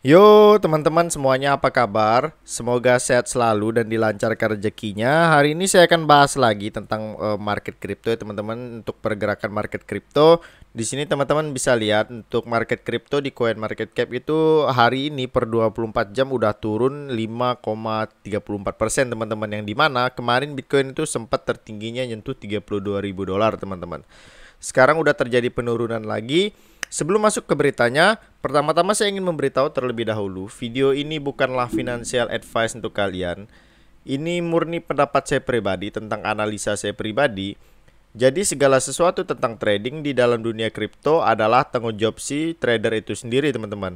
Yo teman-teman semuanya, apa kabar? Semoga sehat selalu dan dilancarkan rezekinya. Hari ini saya akan bahas lagi tentang market kripto ya teman-teman. Untuk pergerakan market kripto, di sini teman-teman bisa lihat untuk market kripto di Coin Market Cap itu hari ini per 24 jam udah turun 5,34% teman-teman. Yang dimana kemarin Bitcoin itu sempat tertingginya nyentuh 32.000 dolar teman-teman. Sekarang udah terjadi penurunan lagi. Sebelum masuk ke beritanya, pertama-tama saya ingin memberitahu terlebih dahulu, video ini bukanlah financial advice untuk kalian. Ini murni pendapat saya pribadi tentang analisa saya pribadi. Jadi segala sesuatu tentang trading di dalam dunia kripto adalah tanggung jawab si trader itu sendiri, teman-teman.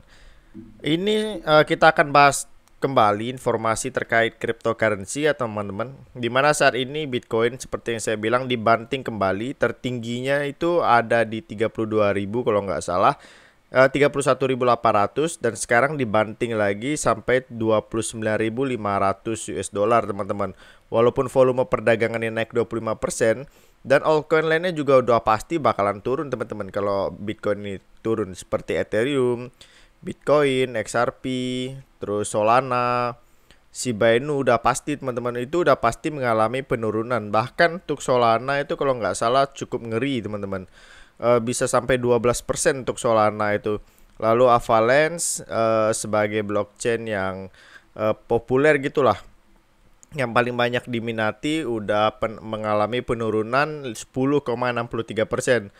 Ini kita akan bahas kembali informasi terkait cryptocurrency ya teman-teman. Dimana saat ini Bitcoin seperti yang saya bilang dibanting kembali, tertingginya itu ada di 32.000 kalau nggak salah, 31.800, dan sekarang dibanting lagi sampai 29.500 US dollar teman-teman. Walaupun volume perdagangannya naik 25% dan altcoin lainnya juga udah pasti bakalan turun teman-teman kalau Bitcoin ini turun, seperti Ethereum, Bitcoin, XRP, terus Solana, Shiba Inu udah pasti teman-teman, itu udah pasti mengalami penurunan. Bahkan untuk Solana itu kalau nggak salah cukup ngeri teman-teman. Bisa sampai 12% untuk Solana itu. Lalu Avalanche sebagai blockchain yang populer gitulah, yang paling banyak diminati, udah mengalami penurunan 10,63%.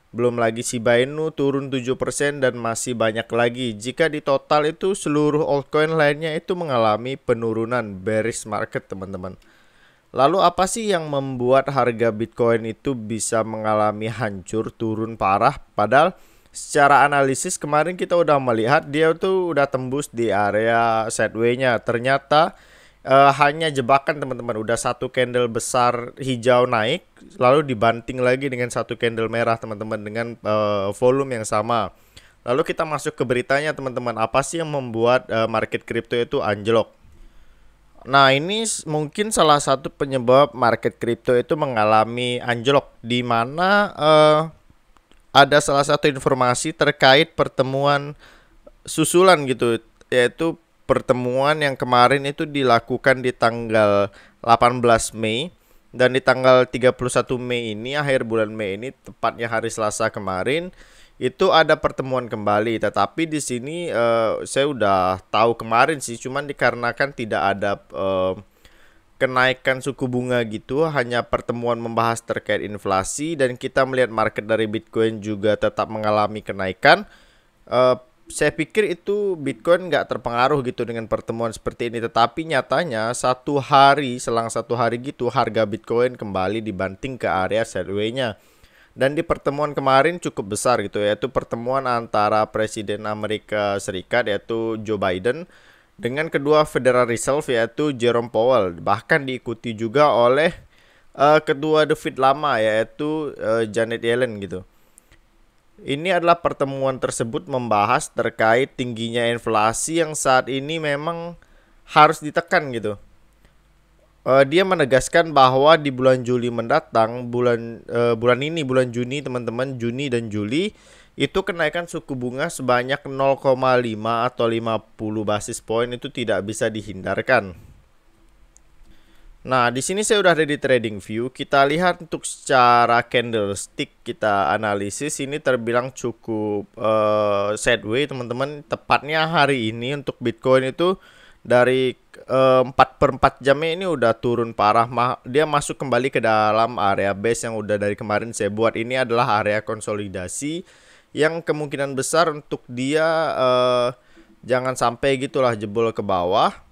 Belum lagi Shiba Inu turun 7% dan masih banyak lagi. Jika di total itu seluruh altcoin lainnya itu mengalami penurunan, bearish market teman-teman. Lalu apa sih yang membuat harga Bitcoin itu bisa mengalami hancur, turun parah? Padahal secara analisis kemarin kita udah melihat dia tuh udah tembus di area sideways-nya. Ternyata hanya jebakan teman-teman. Udah satu candle besar hijau naik, lalu dibanting lagi dengan satu candle merah teman-teman, dengan volume yang sama. Lalu kita masuk ke beritanya teman-teman. Apa sih yang membuat market crypto itu anjlok? Nah, ini mungkin salah satu penyebab market crypto itu mengalami anjlok, di mana ada salah satu informasi terkait pertemuan susulan gitu, yaitu pertemuan yang kemarin itu dilakukan di tanggal 18 Mei, dan di tanggal 31 Mei ini, akhir bulan Mei ini, tepatnya hari Selasa kemarin, itu ada pertemuan kembali. Tetapi di sini saya udah tahu kemarin sih, cuman dikarenakan tidak ada kenaikan suku bunga gitu, hanya pertemuan membahas terkait inflasi, dan kita melihat market dari Bitcoin juga tetap mengalami kenaikan. Eh, saya pikir itu Bitcoin nggak terpengaruh gitu dengan pertemuan seperti ini. Tetapi nyatanya selang satu hari gitu, harga Bitcoin kembali dibanting ke area sideways-nya. Dan di pertemuan kemarin cukup besar gitu, yaitu pertemuan antara Presiden Amerika Serikat yaitu Joe Biden dengan kedua Federal Reserve yaitu Jerome Powell. Bahkan diikuti juga oleh ketua The Fed lama yaitu Janet Yellen gitu. Ini adalah pertemuan tersebut membahas terkait tingginya inflasi yang saat ini memang harus ditekan gitu. Dia menegaskan bahwa di bulan Juli mendatang, bulan ini, bulan Juni teman-teman, Juni dan Juli, itu kenaikan suku bunga sebanyak 0,5 atau 50 basis point itu tidak bisa dihindarkan. Nah, di sini saya udah ada di trading view. Kita lihat untuk secara candlestick, kita analisis ini terbilang cukup sideways teman-teman. Tepatnya hari ini untuk Bitcoin itu dari 4/4 jamnya ini udah turun parah. Dia masuk kembali ke dalam area base yang udah dari kemarin saya buat. Ini adalah area konsolidasi yang kemungkinan besar untuk dia jangan sampai gitulah jebol ke bawah,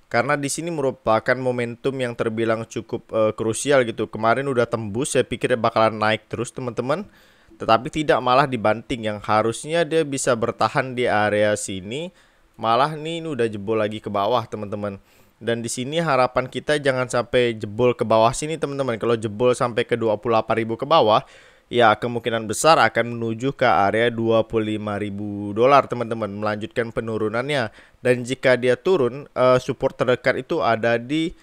karena di sini merupakan momentum yang terbilang cukup krusial gitu. Kemarin udah tembus, saya pikir bakalan naik terus teman-teman, tetapi tidak, malah dibanting. Yang harusnya dia bisa bertahan di area sini, malah nih ini udah jebol lagi ke bawah teman-teman. Dan di sini harapan kita jangan sampai jebol ke bawah sini teman-teman. Kalau jebol sampai ke 28.000 ke bawah, ya kemungkinan besar akan menuju ke area 25.000 dolar teman-teman, melanjutkan penurunannya. Dan jika dia turun, support terdekat itu ada di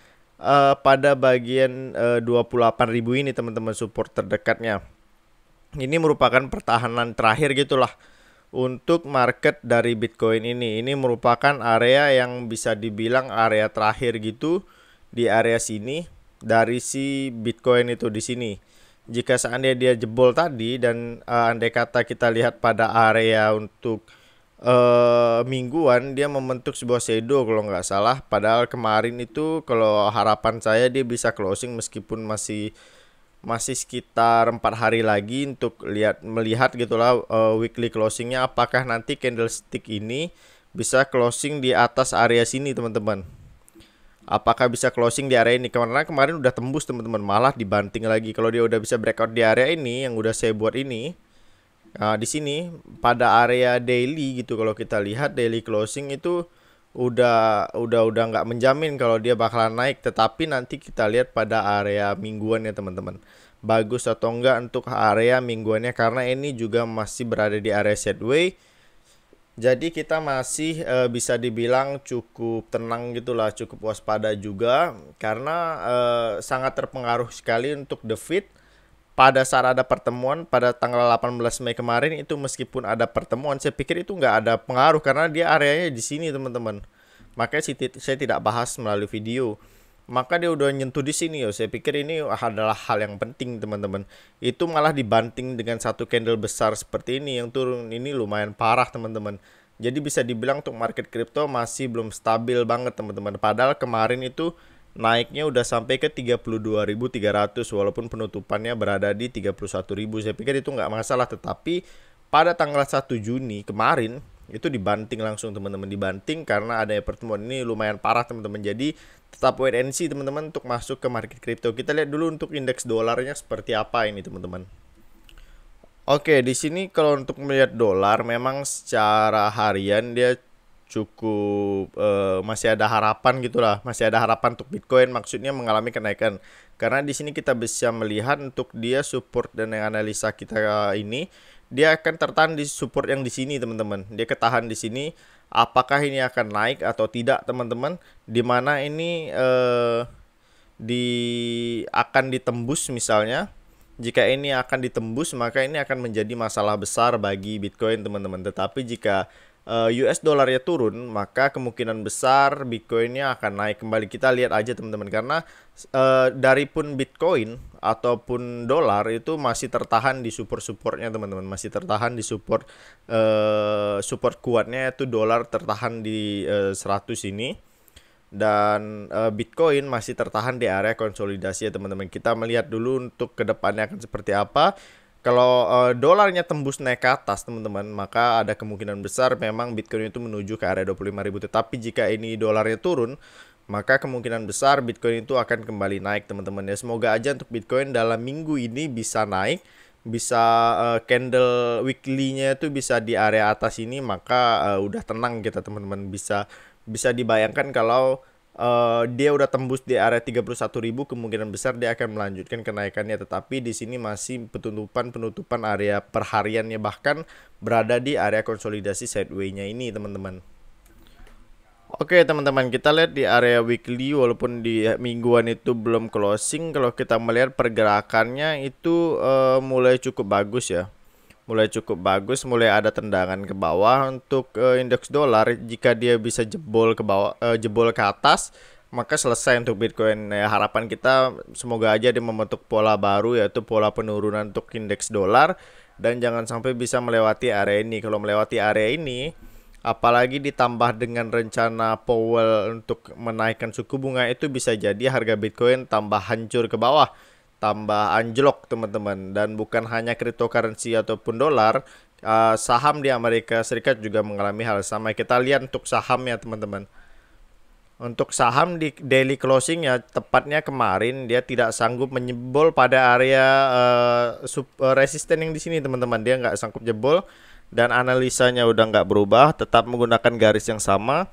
pada bagian 28.000 ini teman-teman, support terdekatnya. Ini merupakan pertahanan terakhir gitulah untuk market dari Bitcoin ini. Ini merupakan area yang bisa dibilang area terakhir gitu di area sini dari si Bitcoin itu di sini. Jika seandainya dia jebol tadi dan andai kata kita lihat pada area untuk mingguan dia membentuk sebuah shadow kalau nggak salah. Padahal kemarin itu kalau harapan saya dia bisa closing meskipun masih sekitar 4 hari lagi untuk melihat gitulah weekly closingnya apakah nanti candlestick ini bisa closing di atas area sini teman-teman. Apakah bisa closing di area ini? Karena kemarin udah tembus teman-teman, malah dibanting lagi. Kalau dia udah bisa breakout di area ini yang udah saya buat ini, di sini pada area daily gitu, kalau kita lihat daily closing itu udah nggak menjamin kalau dia bakalan naik, tetapi nanti kita lihat pada area mingguan ya teman-teman, bagus atau enggak untuk area mingguannya, karena ini juga masih berada di area sideways. Jadi kita masih bisa dibilang cukup tenang gitulah, cukup waspada juga, karena sangat terpengaruh sekali untuk the fit. Pada saat ada pertemuan pada tanggal 18 Mei kemarin itu, meskipun ada pertemuan, saya pikir itu nggak ada pengaruh karena dia areanya di sini teman-teman. Makanya saya tidak bahas melalui video. Maka dia udah nyentuh di sini yo. Saya pikir ini adalah hal yang penting teman-teman. Itu malah dibanting dengan satu candle besar seperti ini yang turun ini lumayan parah teman-teman. Jadi bisa dibilang untuk market crypto masih belum stabil banget teman-teman. Padahal kemarin itu naiknya udah sampai ke 32.300 walaupun penutupannya berada di 31.000. Saya pikir itu nggak masalah, tetapi pada tanggal 1 Juni kemarin itu dibanting langsung teman-teman, dibanting karena adanya pertemuan ini lumayan parah teman-teman. Jadi tetap wait and see teman-teman untuk masuk ke market crypto. Kita lihat dulu untuk indeks dolarnya seperti apa ini teman-teman. Oke, di sini kalau untuk melihat dolar memang secara harian dia cukup masih ada harapan gitulah, masih ada harapan untuk Bitcoin maksudnya mengalami kenaikan. Karena di sini kita bisa melihat untuk dia support dan yang analisa kita ini dia akan tertahan di support yang di sini teman-teman. Dia ketahan di sini. Apakah ini akan naik atau tidak teman-teman? Dimana ini akan ditembus misalnya. Jika ini akan ditembus maka ini akan menjadi masalah besar bagi Bitcoin teman-teman. Tetapi jika US dollarnya turun maka kemungkinan besar Bitcoinnya akan naik kembali. Kita lihat aja teman-teman, karena dari pun Bitcoin ataupun dolar itu masih tertahan di support-supportnya teman-teman, masih tertahan di support support kuatnya itu dolar tertahan di 100 ini, dan Bitcoin masih tertahan di area konsolidasi ya teman-teman. Kita melihat dulu untuk kedepannya akan seperti apa. Kalau dolarnya tembus naik ke atas teman-teman, maka ada kemungkinan besar memang Bitcoin itu menuju ke area 25.000. Tetapi jika ini dolarnya turun, maka kemungkinan besar Bitcoin itu akan kembali naik teman-teman ya. Semoga aja untuk Bitcoin dalam minggu ini bisa naik, bisa candle weekly-nya itu bisa di area atas ini, maka udah tenang kita teman-teman. Bisa dibayangkan kalau dia udah tembus di area 31.000, kemungkinan besar dia akan melanjutkan kenaikannya. Tetapi di sini masih penutupan area perhariannya bahkan berada di area konsolidasi sideways-nya ini teman-teman. Oke teman-teman, kita lihat di area weekly walaupun di mingguan itu belum closing. Kalau kita melihat pergerakannya itu mulai cukup bagus ya. Mulai ada tendangan ke bawah untuk indeks dolar. Jika dia bisa jebol ke bawah, jebol ke atas, maka selesai untuk Bitcoin. Harapan kita semoga aja dia membentuk pola baru, yaitu pola penurunan untuk indeks dolar, dan jangan sampai bisa melewati area ini. Kalau melewati area ini, apalagi ditambah dengan rencana Powell untuk menaikkan suku bunga, itu bisa jadi harga Bitcoin tambah hancur ke bawah, tambah anjlok teman-teman. Dan bukan hanya cryptocurrency ataupun dolar, saham di Amerika Serikat juga mengalami hal sama. Kita lihat untuk sahamnya teman-teman. Untuk saham di daily closing ya, tepatnya kemarin dia tidak sanggup menjebol pada area resisten yang di sini teman-teman. Dia nggak sanggup jebol dan analisanya udah nggak berubah, tetap menggunakan garis yang sama.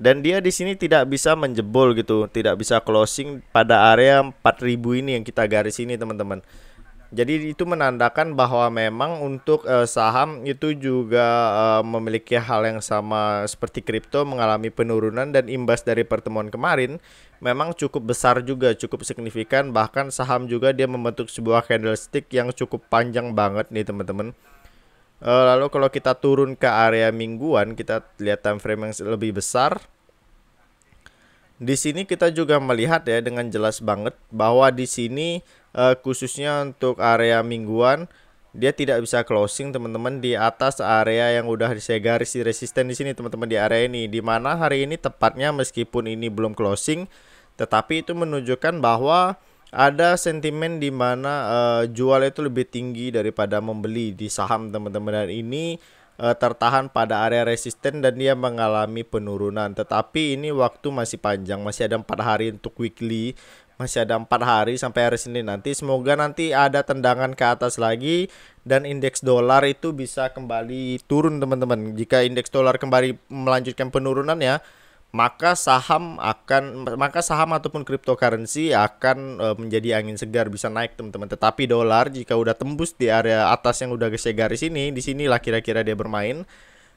Dan dia di sini tidak bisa menjebol gitu, tidak bisa closing pada area 4.000 ini yang kita garis ini teman-teman. Jadi itu menandakan bahwa memang untuk saham itu juga memiliki hal yang sama seperti kripto, mengalami penurunan, dan imbas dari pertemuan kemarin memang cukup besar juga, cukup signifikan. Bahkan saham juga dia membentuk sebuah candlestick yang cukup panjang banget nih teman-teman. Lalu kalau kita turun ke area mingguan, kita lihat time frame yang lebih besar. Di sini kita juga melihat ya dengan jelas banget bahwa di sini khususnya untuk area mingguan dia tidak bisa closing teman-teman di atas area yang udah saya garis di resisten di sini teman-teman, di area ini, di mana hari ini tepatnya meskipun ini belum closing tetapi itu menunjukkan bahwa ada sentimen di mana jual itu lebih tinggi daripada membeli di saham teman-teman, dan ini tertahan pada area resisten dan dia mengalami penurunan. Tetapi ini waktu masih panjang, masih ada 4 hari untuk weekly, masih ada 4 hari sampai hari Senin nanti. Semoga nanti ada tendangan ke atas lagi dan indeks dolar itu bisa kembali turun teman-teman. Jika indeks dolar kembali melanjutkan penurunan ya, maka saham ataupun cryptocurrency akan menjadi angin segar, bisa naik teman-teman. Tetapi dolar jika udah tembus di area atas yang udah saya garis ini, di sinilah kira-kira dia bermain.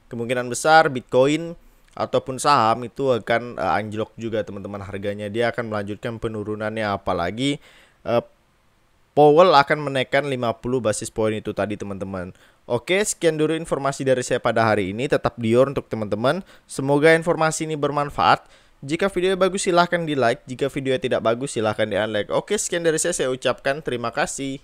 Kemungkinan besar Bitcoin ataupun saham itu akan anjlok juga teman-teman harganya. Dia akan melanjutkan penurunannya, apalagi Powell akan menaikkan 50 basis point itu tadi teman-teman. Oke, sekian dulu informasi dari saya pada hari ini. Tetap dior untuk teman-teman. Semoga informasi ini bermanfaat. Jika video bagus silahkan di like. Jika video tidak bagus silahkan di unlike. Oke, sekian dari saya ucapkan terima kasih.